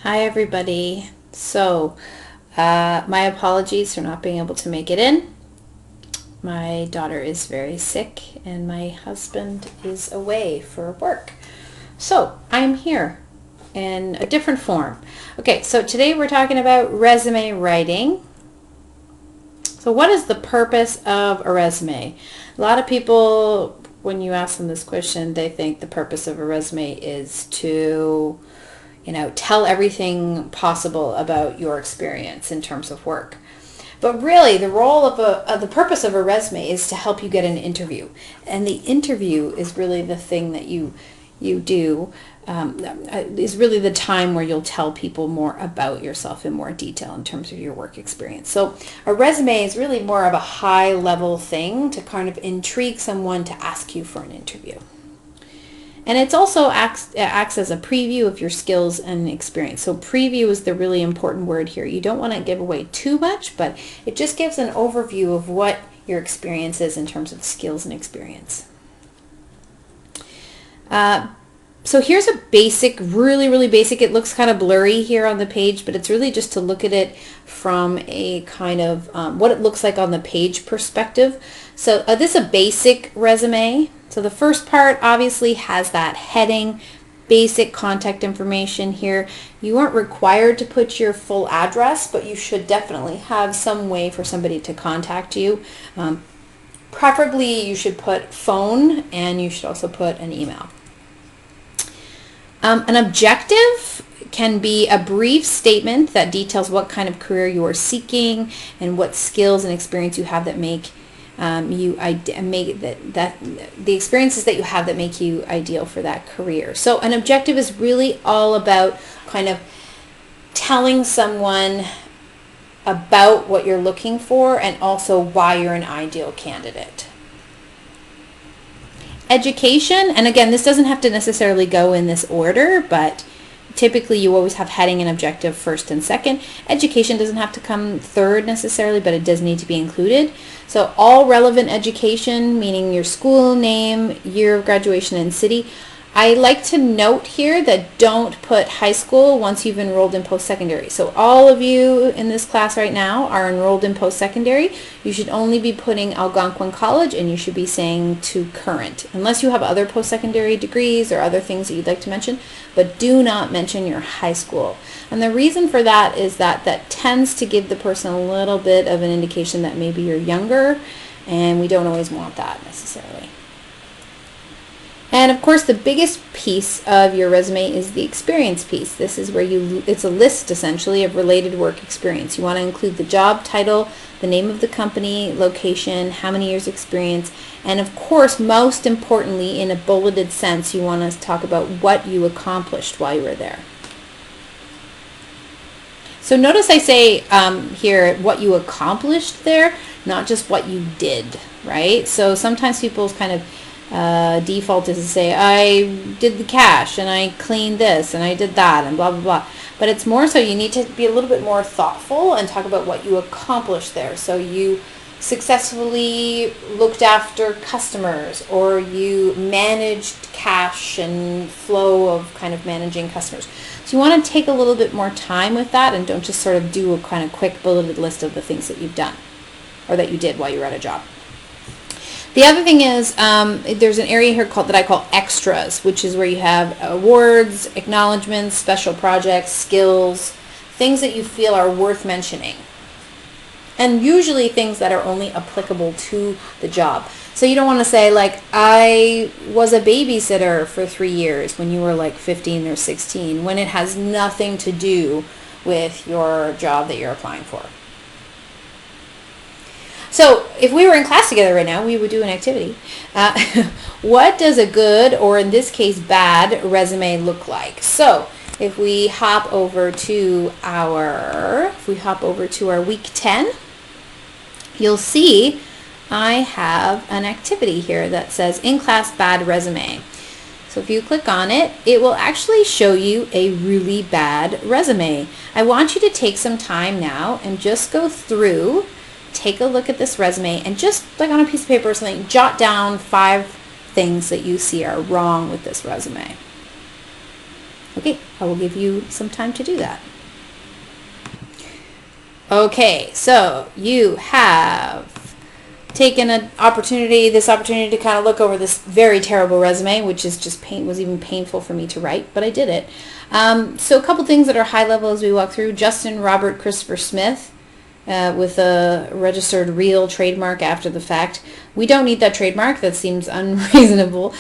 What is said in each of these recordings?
Hi everybody. My apologies for not being able to make it in. My daughter is very sick and my husband is away for work. So I'm here in a different form. Okay, so today we're talking about resume writing. So what is the purpose of a resume? A lot of people, when you ask them this question, they think the purpose of a resume is to tell everything possible about your experience in terms of work. But really, the role of the purpose of a resume is to help you get an interview. And the interview is really the thing that you do, is really the time where you'll tell people more about yourself in more detail in terms of your work experience. So a resume is really more of a high-level thing to kind of intrigue someone to ask you for an interview. And it also acts as a preview of your skills and experience. So preview is the really important word here. You don't want to give away too much, but it just gives an overview of what your experience is in terms of skills and experience. So here's a basic, really basic. It looks kind of blurry here on the page, but it's really just to look at it from a kind of what it looks like on the page perspective. So this is a basic resume. So the first part obviously has that heading, basic contact information here. You aren't required to put your full address, but you should definitely have some way for somebody to contact you. Preferably you should put phone, and you should also put an email. An objective can be a brief statement that details what kind of career you are seeking and what skills and experience you have that make the experiences that you have that make you ideal for that career. So an objective is really all about kind of telling someone about what you're looking for and also why you're an ideal candidate. Education, and again, this doesn't have to necessarily go in this order, but typically you always have heading and objective first and second. Education doesn't have to come third necessarily, but it does need to be included. So all relevant education, meaning your school name, year of graduation, and city. I like to note here that don't put high school once you've enrolled in post-secondary. So all of you in this class right now are enrolled in post-secondary. You should only be putting Algonquin College, and you should be saying to current, unless you have other post-secondary degrees or other things that you'd like to mention, but do not mention your high school. And the reason for that is that tends to give the person a little bit of an indication that maybe you're younger, and we don't always want that necessarily. And of course, the biggest piece of your resume is the experience piece. This is where it's a list essentially of related work experience. You want to include the job title, the name of the company, location, how many years experience, and of course, most importantly, in a bulleted sense, you want to talk about what you accomplished while you were there. So notice I say here what you accomplished there, not just what you did, right? So sometimes people's kind of default is to say, I did the cash and I cleaned this and I did that and blah, blah, blah. But it's more so you need to be a little bit more thoughtful and talk about what you accomplished there. So you successfully looked after customers, or you managed cash and flow of kind of managing customers. So you want to take a little bit more time with that and don't just sort of do a kind of quick bulleted list of the things that you've done or that you did while you were at a job. The other thing is there's an area here that I call extras, which is where you have awards, acknowledgments, special projects, skills, things that you feel are worth mentioning. And usually things that are only applicable to the job. So you don't want to say, like, I was a babysitter for 3 years when you were like 15 or 16, when it has nothing to do with your job that you're applying for. So if we were in class together right now, we would do an activity. What does a good, or in this case bad, resume look like? So if we hop over to our week 10, you'll see I have an activity here that says in-class bad resume. So if you click on it, it will actually show you a really bad resume. I want you to take some time now and just go through, take a look at this resume, and just like on a piece of paper or something, jot down 5 things that you see are wrong with this resume. Okay, I will give you some time to do that. Okay, so you have taken this opportunity to kind of look over this very terrible resume, which is just was even painful for me to write, but I did it. So a couple things that are high level as we walk through. Justin Robert Christopher Smith, with a registered real trademark after the fact. We don't need that trademark. That seems unreasonable.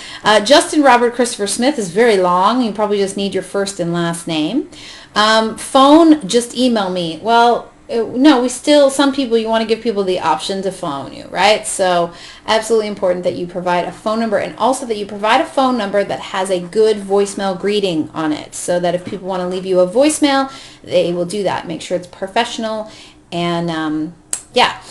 Justin Robert Christopher Smith is very long. You probably just need your first and last name. Phone, just email me. Well, no, some people, you want to give people the option to phone you, right? So absolutely important that you provide a phone number, and also that you provide a phone number that has a good voicemail greeting on it, so that if people want to leave you a voicemail, they will do that. Make sure it's professional. And yeah.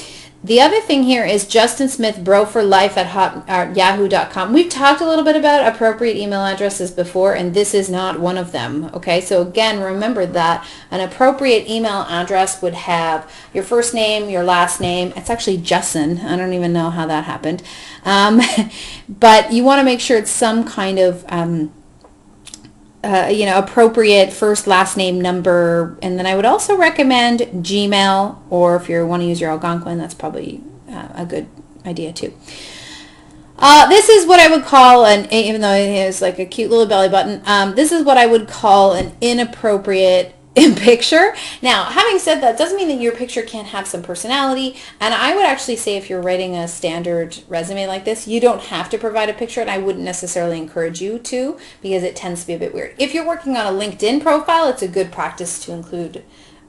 The other thing here is Justin Smith, bro for life at yahoo.com. We've talked a little bit about appropriate email addresses before, and this is not one of them. Okay, so again, remember that an appropriate email address would have your first name, your last name. It's actually Justin. I don't even know how that happened. But you want to make sure it's some kind of appropriate first, last name, number, and then I would also recommend Gmail, or if you want to use your Algonquin, that's probably a good idea too. This is what I would call even though it is like a cute little belly button, this is what I would call an inappropriate picture. Now, having said that, doesn't mean that your picture can't have some personality, and I would actually say if you're writing a standard resume like this, you don't have to provide a picture, and I wouldn't necessarily encourage you to, because it tends to be a bit weird. If you're working on a LinkedIn profile, it's a good practice to include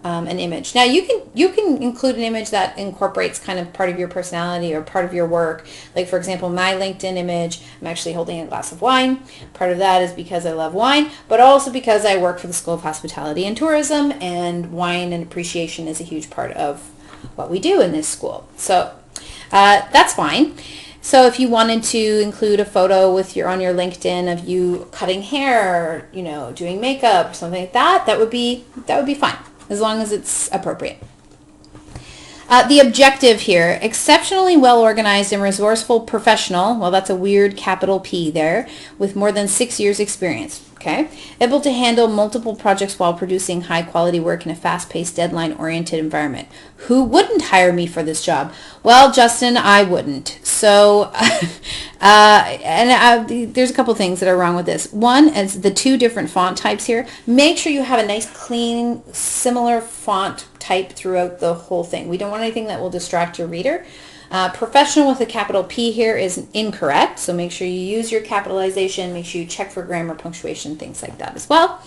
an image. Now, you can include an image that incorporates kind of part of your personality or part of your work. Like, for example, my LinkedIn image, I'm actually holding a glass of wine. Part of that is because I love wine, but also because I work for the School of Hospitality and Tourism, and wine and appreciation is a huge part of what we do in this school. So that's fine. So if you wanted to include a photo on your LinkedIn of you cutting hair, doing makeup, something like that, that would be fine, as long as it's appropriate. The objective here, exceptionally well-organized and resourceful professional, well, that's a weird capital P there, with more than 6 years experience, okay? Able to handle multiple projects while producing high-quality work in a fast-paced, deadline-oriented environment. Who wouldn't hire me for this job? Well, Justin, I wouldn't. So, there's a couple things that are wrong with this. One is the two different font types here. Make sure you have a nice, clean, similar font type throughout the whole thing. We don't want anything that will distract your reader. Professional with a capital P here is incorrect, so make sure you use your capitalization. Make sure you check for grammar, punctuation, things like that as well.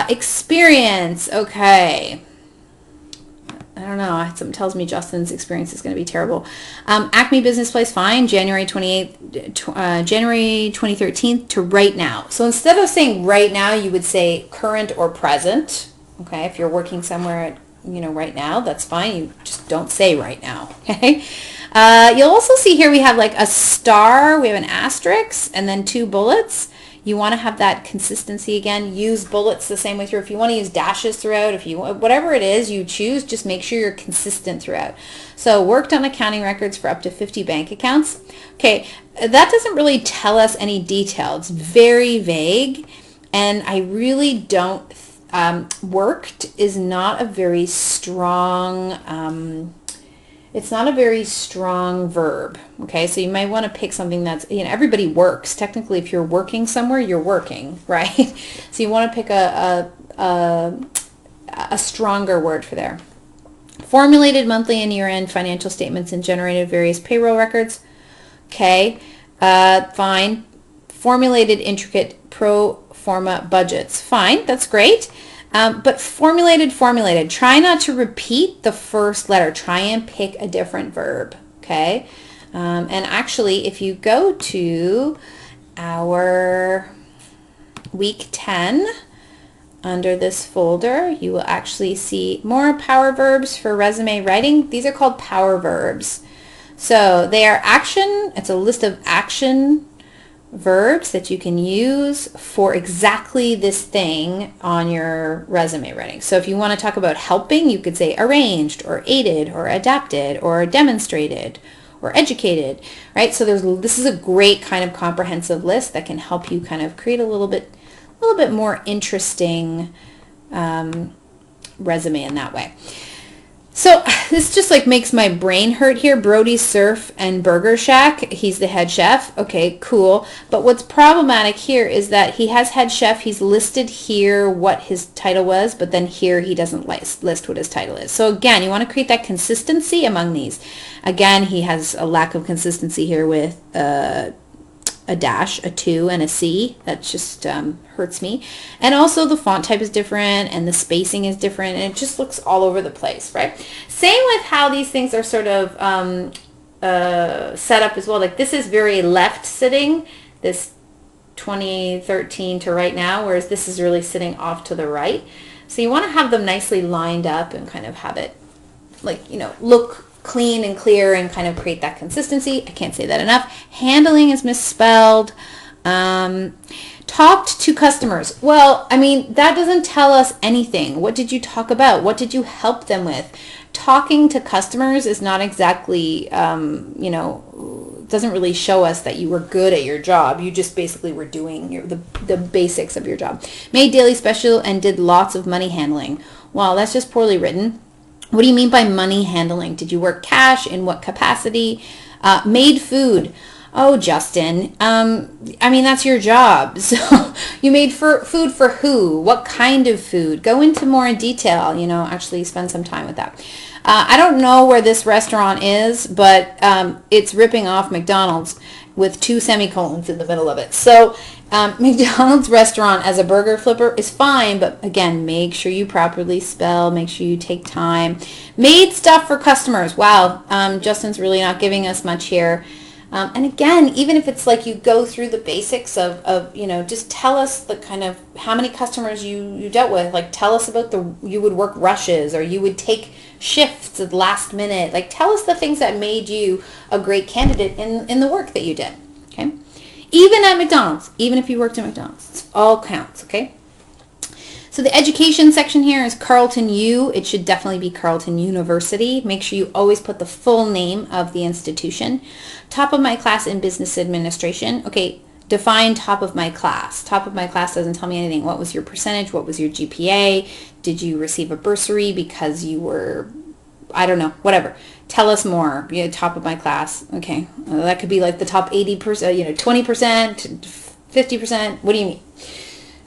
Experience, okay. I don't know. Something tells me Justin's experience is going to be terrible. Acme Business Place, fine. January 2013 to right now. So instead of saying right now, you would say current or present. Okay, if you're working somewhere, right now, that's fine. You just don't say right now. Okay. You'll also see here we have like a star. We have an asterisk and then two bullets. You want to have that consistency again. Use bullets the same way through. If you want to use dashes throughout, whatever it is you choose, just make sure you're consistent throughout. So worked on accounting records for up to 50 bank accounts. Okay, that doesn't really tell us any detail. It's very vague, and I really don't. Worked is not a very strong. It's not a very strong verb, okay? So you might want to pick something that's, everybody works. Technically, if you're working somewhere, you're working, right? So you want to pick a stronger word for there. Formulated monthly and year-end financial statements and generated various payroll records. Okay, fine. Formulated intricate pro forma budgets. Fine, that's great. But formulated. Try not to repeat the first letter. Try and pick a different verb, okay? And actually, if you go to our week 10, under this folder, you will actually see more power verbs for resume writing. These are called power verbs. So they are action. It's a list of action verbs that you can use for exactly this thing on your resume writing. So if you want to talk about helping, you could say arranged or aided or adapted or demonstrated or educated, right? So this is a great kind of comprehensive list that can help you kind of create a little bit little bit more interesting resume in that way. So this just like makes my brain hurt here. Brody's Surf and Burger Shack. He's the head chef. Okay, cool. But what's problematic here is that he has head chef. He's listed here what his title was, but then here he doesn't list what his title is. So again, you want to create that consistency among these. Again, he has a lack of consistency here with a dash, a 2, and a C. That just hurts me. And also the font type is different and the spacing is different and it just looks all over the place, right? Same with how these things are sort of set up as well. Like this is very left sitting, this 2013 to right now, whereas this is really sitting off to the right. So you want to have them nicely lined up and kind of have it like, you know, look clean and clear and kind of create that consistency. I can't say that enough. Handling is misspelled. Talked to customers. Well, I mean, that doesn't tell us anything. What did you talk about? What did you help them with? Talking to customers is not exactly, you know, doesn't really show us that you were good at your job. You just basically were doing the basics of your job. Made daily special and did lots of money handling. Wow, that's just poorly written. What do you mean by money handling? Did you work cash? In what capacity? Made food. Oh, Justin, I mean, that's your job. So you made food for who? What kind of food? Go into more in detail, you know, actually spend some time with that. I don't know where this restaurant is, but it's ripping off McDonald's with 2 semicolons in the middle of it. So McDonald's restaurant as a burger flipper is fine, but again, make sure you properly spell, make sure you take time. Made stuff for customers. Wow, Justin's really not giving us much here. And again, even if it's like you go through the basics of, you know, just tell us the kind of how many customers you dealt with. Like tell us about you would work rushes or you would take shifts at the last minute. Like tell us the things that made you a great candidate in the work that you did. Okay. Even at McDonald's, even if you worked at McDonald's, it all counts. Okay. So the education section here is Carleton U. It should definitely be Carleton University. Make sure you always put the full name of the institution. Top of my class in business administration. Okay, define top of my class. Top of my class doesn't tell me anything. What was your percentage? What was your GPA? Did you receive a bursary because you were, I don't know, whatever. Tell us more. You know, top of my class. Okay, that could be like the top 80%, you know, 20%, 50%. What do you mean?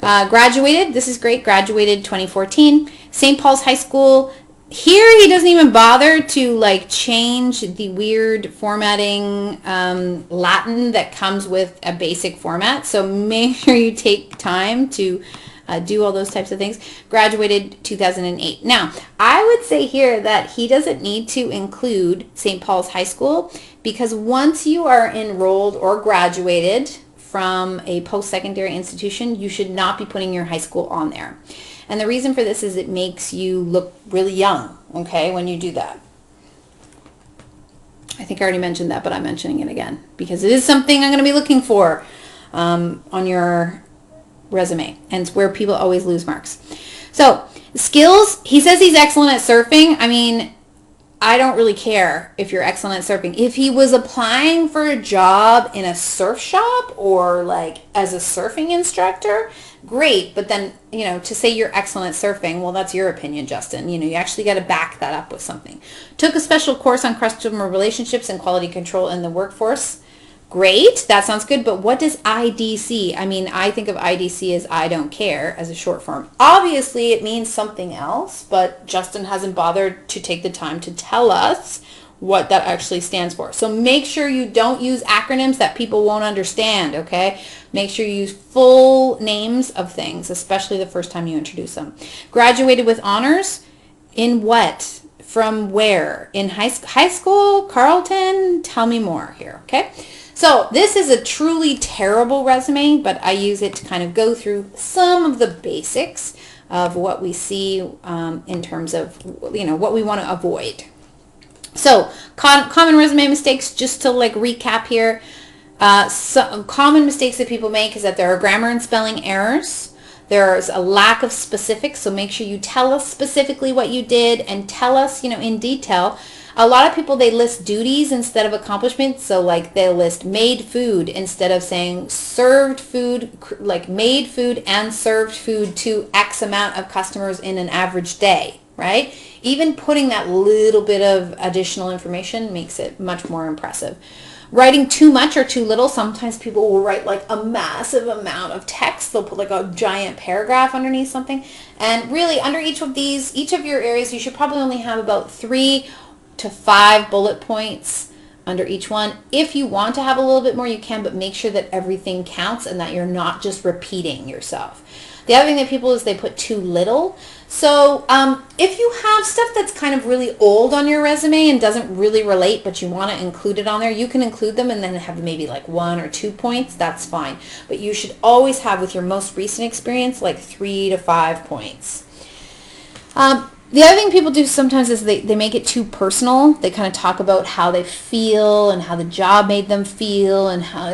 Graduated, this is great, graduated 2014. St. Paul's High School. Here he doesn't even bother to like change the weird formatting Latin that comes with a basic format. So make sure you take time to do all those types of things. Graduated 2008. Now, I would say here that he doesn't need to include St. Paul's High School because once you are enrolled or graduated from a post-secondary institution, you should not be putting your high school on there. And the reason for this is it makes you look really young, okay, when you do that. I think I already mentioned that, but I'm mentioning it again because it is something I'm going to be looking for on your resume, and it's where people always lose marks. So, skills, he says he's excellent at surfing. I mean, I don't really care if you're excellent at surfing. If he was applying for a job in a surf shop or like as a surfing instructor, great. But then, you know, to say you're excellent at surfing, well, that's your opinion, Justin. You know, you actually got to back that up with something. Took a special course on customer relationships and quality control in the workforce. Great, that sounds good, but what does IDC? I mean, I think of IDC as I don't care as a short form. Obviously, it means something else, but Justin hasn't bothered to take the time to tell us what that actually stands for. So make sure you don't use acronyms that people won't understand, okay? Make sure you use full names of things, especially the first time you introduce them. Graduated with honors in what? From where? In high school? Carleton? Tell me more here, okay? So this is a truly terrible resume, but I use it to kind of go through some of the basics of what we see in terms of, you know, what we want to avoid. So common resume mistakes, just to like recap here. Some common mistakes that people make is that there are grammar and spelling errors, There's a lack of specifics, so make sure you tell us specifically what you did and tell us, in detail. A lot of people, they list duties instead of accomplishments. So like they'll list made food instead of saying served food, like made food and served food to X amount of customers in an average day, right? Even putting that little bit of additional information makes it much more impressive. Writing too much or too little, sometimes people will write like a massive amount of text. They'll put like a giant paragraph underneath something. And really under each of your areas, you should probably only have about 3 to 5 bullet points under each one. If you want to have a little bit more, you can, but make sure that everything counts and that you're not just repeating yourself. The other thing that people is they put too little. So if you have stuff that's kind of really old on your resume and doesn't really relate, but you want to include it on there, you can include them and then have maybe like 1 or 2 points. That's fine. But you should always have, with your most recent experience, like 3 to 5 points. The other thing people do sometimes is they make it too personal. They kind of talk about how they feel and how the job made them feel and how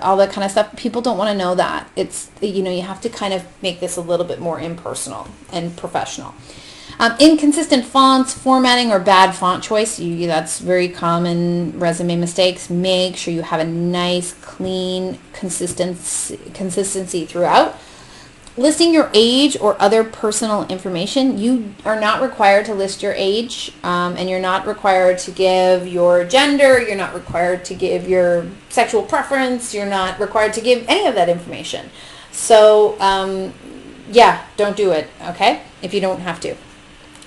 all that kind of stuff. People don't want to know that. It's, you have to kind of make this a little bit more impersonal and professional. Inconsistent fonts, formatting, or bad font choice. That's very common resume mistakes. Make sure you have a nice, clean consistency throughout. Listing your age or other personal information. You are not required to list your age, and you're not required to give your gender. You're not required to give your sexual preference. You're not required to give any of that information. So, yeah, don't do it, okay, if you don't have to.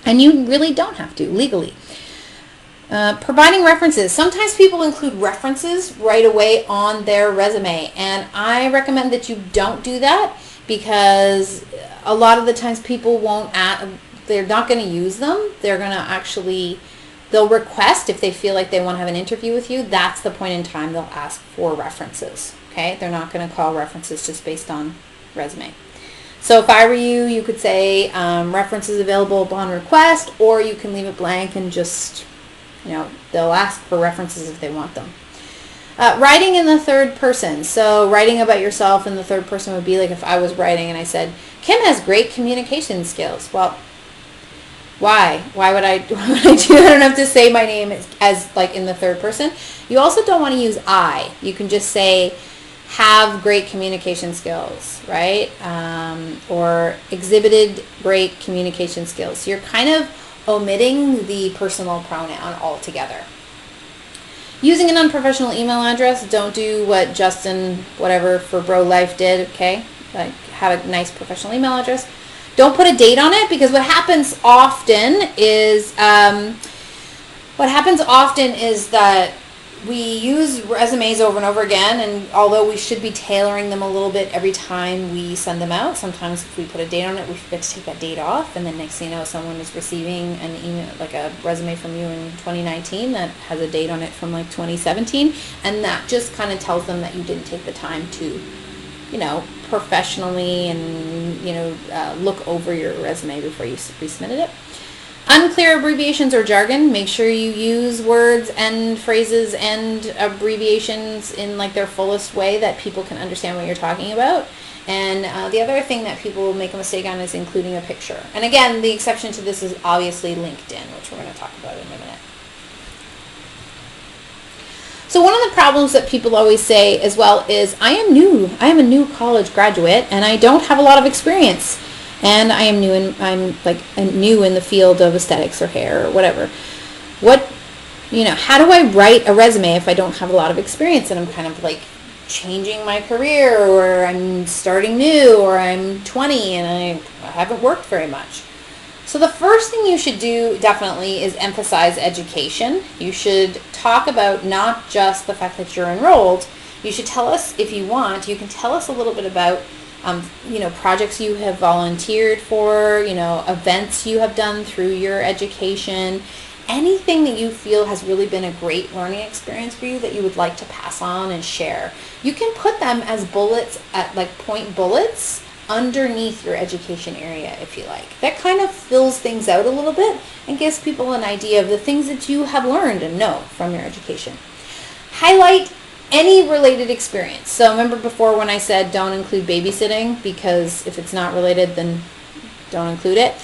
And you really don't have to, legally. Providing references. Sometimes people include references right away on their resume, and I recommend that you don't do that, because a lot of the times people they're not going to use them. They're going to they'll request, if they feel like they want to have an interview with you, that's the point in time they'll ask for references, okay? They're not going to call references just based on resume. So if I were you, you could say references available upon request, or you can leave it blank and just, they'll ask for references if they want them. Writing in the third person. So writing about yourself in the third person would be like if I was writing and I said, Kim has great communication skills. Well, why? Why would I do that? I don't have to say my name as like in the third person. You also don't want to use I. You can just say, have great communication skills, right? Or exhibited great communication skills. So you're kind of omitting the personal pronoun altogether. Using an unprofessional email address. Don't do what Justin, whatever, for Bro Life did, okay? Like, have a nice professional email address. Don't put a date on it, because what happens often is that we use resumes over and over again, and although we should be tailoring them a little bit every time we send them out, sometimes if we put a date on it, we forget to take that date off, and then next thing you know, someone is receiving an email, like a resume from you in 2019 that has a date on it from like 2017, and that just kind of tells them that you didn't take the time to, professionally and, look over your resume before you resubmitted it. Unclear abbreviations or jargon. Make sure you use words and phrases and abbreviations in like their fullest way that people can understand what you're talking about. And the other thing that people make a mistake on is including a picture. And again, the exception to this is obviously LinkedIn, which we're going to talk about in a minute. So one of the problems that people always say as well is, I am new. I am a new college graduate and I don't have a lot of experience. And I'm new in the field of aesthetics or hair or whatever. How do I write a resume if I don't have a lot of experience and I'm kind of like changing my career, or I'm starting new, or I'm 20 and I haven't worked very much? So the first thing you should do definitely is emphasize education. You should talk about not just the fact that you're enrolled. You should tell us, if you want, you can tell us a little bit about projects you have volunteered for, events you have done through your education, anything that you feel has really been a great learning experience for you that you would like to pass on and share. You can put them as bullets, point bullets underneath your education area if you like. That kind of fills things out a little bit and gives people an idea of the things that you have learned and know from your education. Highlight Any related experience. So remember before when I said don't include babysitting, because if it's not related, then don't include it.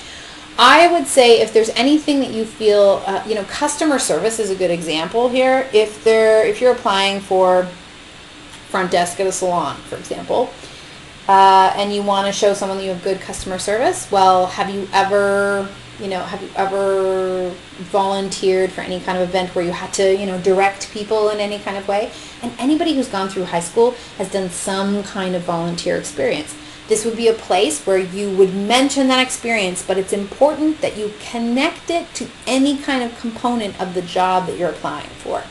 I would say if there's anything that you feel, customer service is a good example here. If you're applying for front desk at a salon, for example, and you want to show someone that you have good customer service, well, have you ever volunteered for any kind of event where you had to, direct people in any kind of way? And anybody who's gone through high school has done some kind of volunteer experience. This would be a place where you would mention that experience, but it's important that you connect it to any kind of component of the job that you're applying for.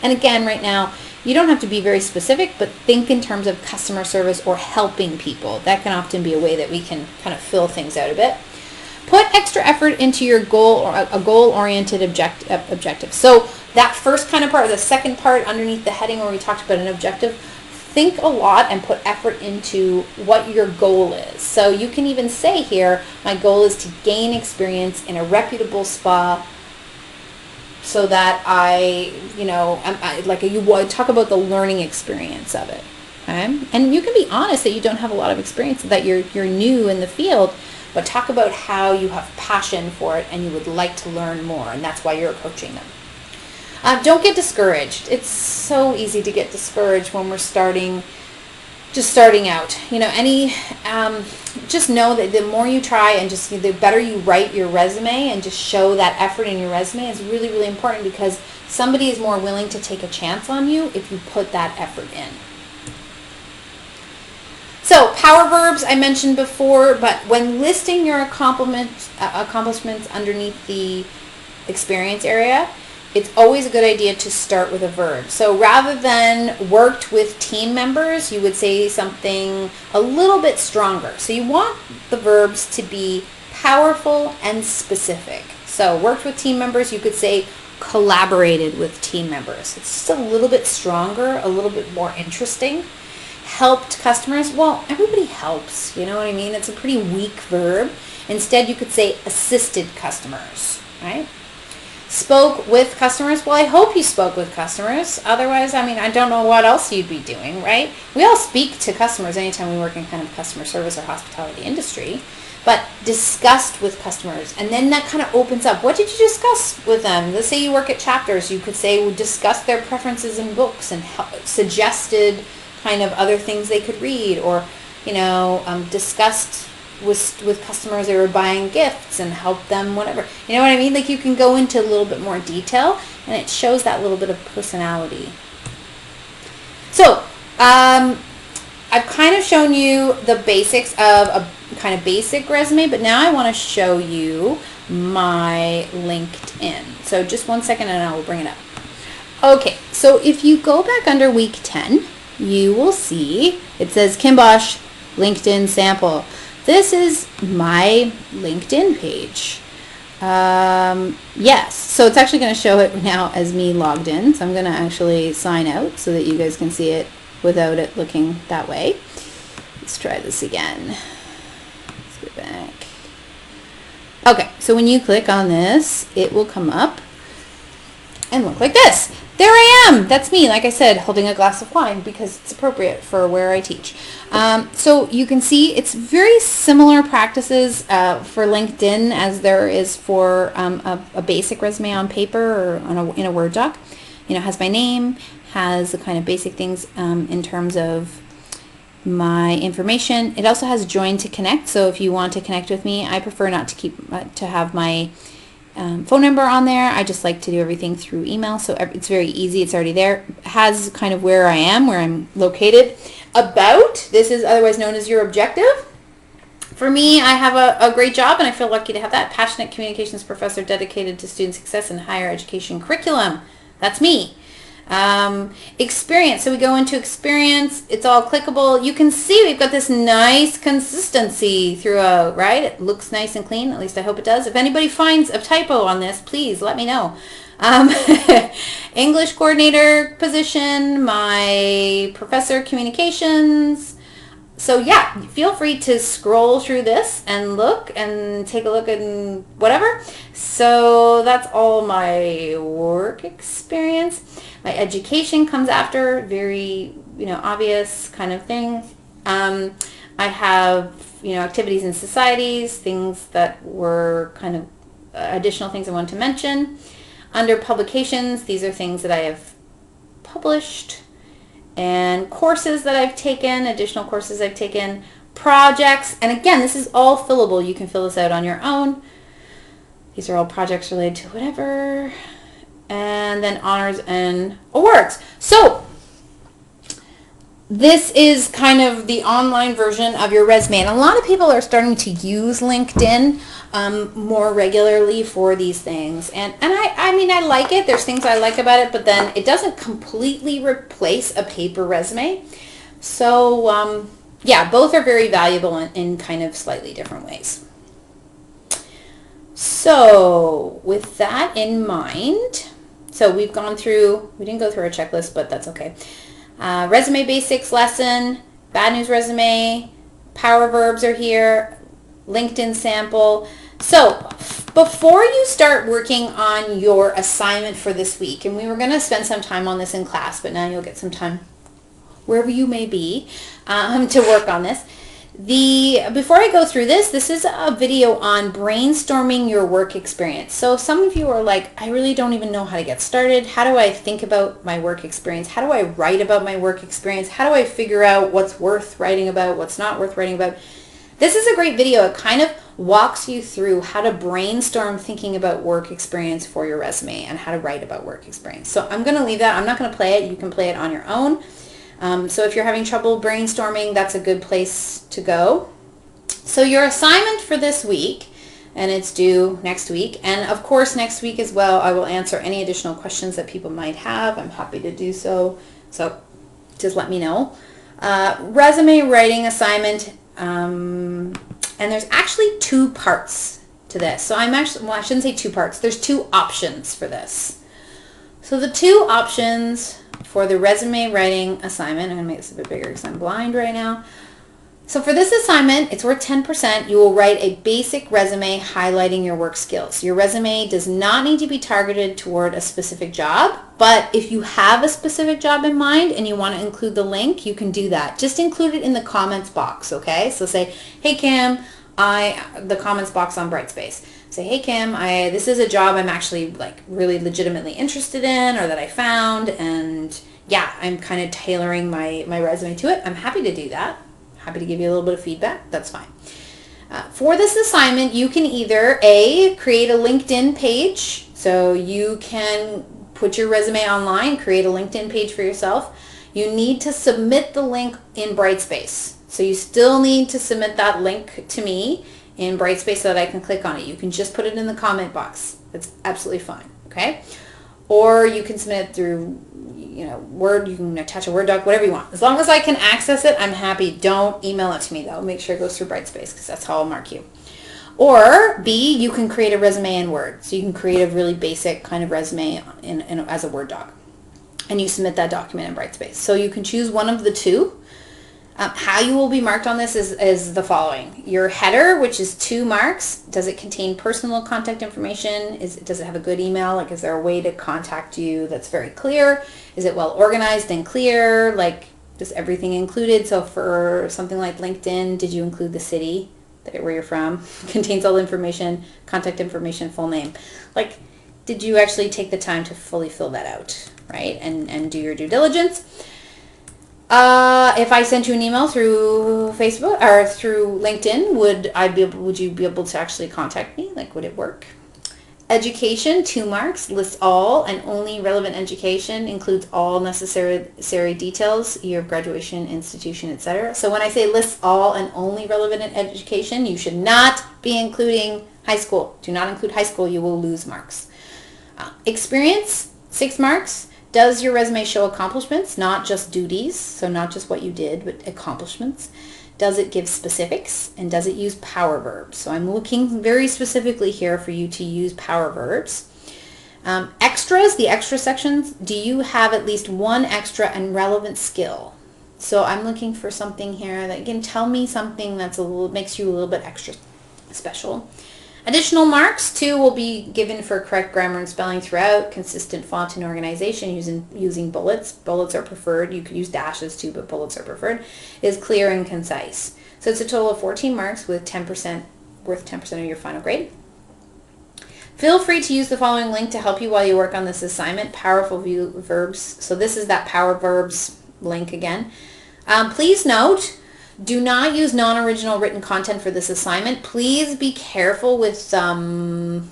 And again, right now, you don't have to be very specific, but think in terms of customer service or helping people. That can often be a way that we can kind of fill things out a bit. Put extra effort into your goal or a goal-oriented objective. So that first kind of part, or the second part underneath the heading where we talked about an objective, think a lot and put effort into what your goal is. So you can even say here, my goal is to gain experience in a reputable spa so that you would talk about the learning experience of it. Okay? And you can be honest that you don't have a lot of experience, that you're new in the field, but talk about how you have passion for it and you would like to learn more, and that's why you're coaching them. Don't get discouraged. It's so easy to get discouraged when we're starting out. Just know that the more you try and just the better you write your resume and just show that effort in your resume is really, really important, because somebody is more willing to take a chance on you if you put that effort in. So power verbs I mentioned before, but when listing your accomplishments underneath the experience area, it's always a good idea to start with a verb. So rather than worked with team members, you would say something a little bit stronger. So you want the verbs to be powerful and specific. So worked with team members, you could say collaborated with team members. It's just a little bit stronger, a little bit more interesting. Helped customers, well, everybody helps, you know what I mean? It's a pretty weak verb. Instead, you could say assisted customers, right? Spoke with customers, well, I hope you spoke with customers. Otherwise, I don't know what else you'd be doing, right? We all speak to customers anytime we work in kind of customer service or hospitality industry, but discussed with customers. And then that kind of opens up. What did you discuss with them? Let's say you work at Chapters. You could say, we discussed their preferences in books and suggested kind of other things they could read, or discussed with customers they were buying gifts and helped them, whatever. You know what I mean? Like, you can go into a little bit more detail, and it shows that little bit of personality. So I've kind of shown you the basics of a kind of basic resume, but now I want to show you my LinkedIn. So just one second and I will bring it up. Okay, so if you go back under week 10, you will see it says Kim Bosch LinkedIn sample. This is my LinkedIn page. Yes, so it's actually going to show it now as me logged in. So I'm going to actually sign out so that you guys can see it without it looking that way. Let's try this again. Let's go back. Okay, so when you click on this, it will come up and look like this. There I am. That's me, like I said, holding a glass of wine because it's appropriate for where I teach. So you can see it's very similar practices for LinkedIn as there is for a basic resume on paper or in a Word doc. It has my name, has the kind of basic things in terms of my information. It also has join to connect. So if you want to connect with me, I prefer not to have my phone number on there. I just like to do everything through email, so it's very easy. It's already there. It has kind of where I am, where I'm located. About, this is otherwise known as your objective. For me, I have a great job, and I feel lucky to have that. Passionate communications professor dedicated to student success and higher education curriculum. That's me. Experience. So we go into experience. It's all clickable. You can see we've got this nice consistency throughout, right? It looks nice and clean. At least I hope it does. If anybody finds a typo on this, please let me know. English coordinator position, my professor communications, So yeah, feel free to scroll through this and look and take a look and whatever. So that's all my work experience. My education comes after, very, obvious kind of thing. I have, activities in societies, things that were kind of additional things I wanted to mention. Under publications, these are things that I have published, and courses that I've taken, additional courses I've taken, projects, and again, this is all fillable. You can fill this out on your own. These are all projects related to whatever. And then honors and awards. So this is kind of the online version of your resume, and a lot of people are starting to use LinkedIn more regularly for these things, and I mean, I like it. There's things I like about it, but then it doesn't completely replace a paper resume. So yeah, both are very valuable in kind of slightly different ways. So with that in mind, so we didn't go through our checklist, but that's okay. Resume basics lesson, bad news resume, power verbs are here, LinkedIn sample. So before you start working on your assignment for this week, and we were going to spend some time on this in class, but now you'll get some time wherever you may be to work on this. Before I go through this is a video on brainstorming your work experience. So some of you are like, I really don't even know how to get started. How do I think about my work experience? How do I write about my work experience? How do I figure out what's worth writing about, what's not worth writing about? This is a great video. It kind of walks you through how to brainstorm thinking about work experience for your resume and how to write about work experience. So I'm going to leave that. I'm not going to play it. You can play it on your own. So if you're having trouble brainstorming, that's a good place to go. So your assignment for this week, and it's due next week, and of course next week as well, I will answer any additional questions that people might have. I'm happy to do so. So just let me know. Resume writing assignment, and there's actually 2 parts to this. So I shouldn't say 2 parts. There's 2 options for this. So the 2 options for the resume writing assignment, I'm going to make this a bit bigger because I'm blind right now. So for this assignment, it's worth 10%. You will write a basic resume highlighting your work skills. Your resume does not need to be targeted toward a specific job, but if you have a specific job in mind and you want to include the link, you can do that. Just include it in the comments box, okay? So say, hey Kim, the comments box on Brightspace. Say, hey Kim, this is a job I'm actually like really legitimately interested in, or that I found, and yeah, I'm kind of tailoring my resume to it. I'm happy to do that. Happy to give you a little bit of feedback. That's fine. For this assignment, you can either create a LinkedIn page, so you can put your resume online, create a LinkedIn page for yourself. You need to submit the link in Brightspace. So you still need to submit that link to me in Brightspace so that I can click on it. You can just put it in the comment box. That's absolutely fine, okay? Or you can submit it through, Word. You can attach a Word doc, whatever you want. As long as I can access it, I'm happy. Don't email it to me, though. Make sure it goes through Brightspace because that's how I'll mark you. Or B, you can create a resume in Word. So you can create a really basic kind of resume as a Word doc. And you submit that document in Brightspace. So you can choose one of the 2. How you will be marked on this is the following. Your header, which is 2 marks. Does it contain personal contact information? Does it have a good email? Like, is there a way to contact you that's very clear? Is it well organized and clear? Like, is everything included? So for something like LinkedIn, did you include the city where you're from? Contains all the information, contact information, full name. Like, did you actually take the time to fully fill that out, right? And do your due diligence? If I sent you an email through Facebook or through LinkedIn, would you be able to actually contact me? Like, would it work? Education, 2 marks, lists all and only relevant education, includes all necessary details, year of graduation, institution, etc. So when I say lists all and only relevant education, you should not be including high school. Do not include high school, you will lose marks. Experience, 6 marks. Does your resume show accomplishments, not just duties, so not just what you did, but accomplishments? Does it give specifics? And does it use power verbs? So I'm looking very specifically here for you to use power verbs. Extras, the extra sections, do you have at least 1 extra and relevant skill? So I'm looking for something here that can tell me something that's makes you a little bit extra special. Additional marks, 2 will be given for correct grammar and spelling throughout, consistent font and organization using bullets. Bullets are preferred. You could use dashes too, but bullets are preferred. Is clear and concise. So it's a total of 14 marks with 10% worth 10% of your final grade. Feel free to use the following link to help you while you work on this assignment, Powerful Verbs. So this is that Power Verbs link again. Please note, do not use non-original written content for this assignment. Please be careful with Turnitin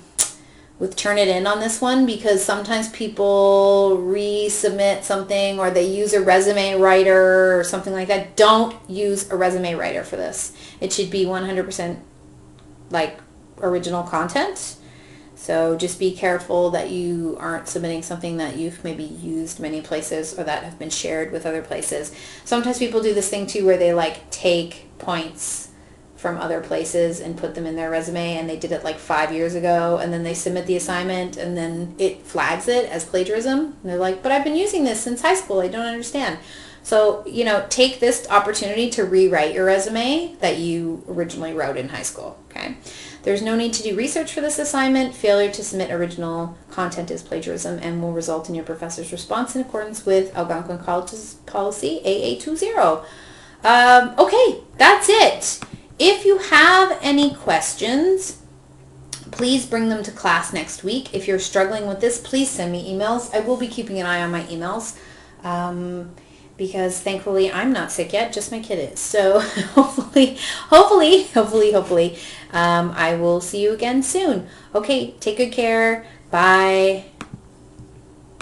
on this one, because sometimes people resubmit something or they use a resume writer or something like that. Don't use a resume writer for this. It should be 100% like original content. So just be careful that you aren't submitting something that you've maybe used many places or that have been shared with other places. Sometimes people do this thing too where they like take points from other places and put them in their resume, and they did it like 5 years ago, and then they submit the assignment and then it flags it as plagiarism. And they're like, but I've been using this since high school. I don't understand. So, take this opportunity to rewrite your resume that you originally wrote in high school, okay? There's no need to do research for this assignment. Failure to submit original content is plagiarism and will result in your professor's response in accordance with Algonquin College's policy AA20. Okay, that's it. If you have any questions, please bring them to class next week. If you're struggling with this, please send me emails. I will be keeping an eye on my emails. Because thankfully I'm not sick yet, just my kid is. So hopefully, I will see you again soon. Okay, take good care. Bye.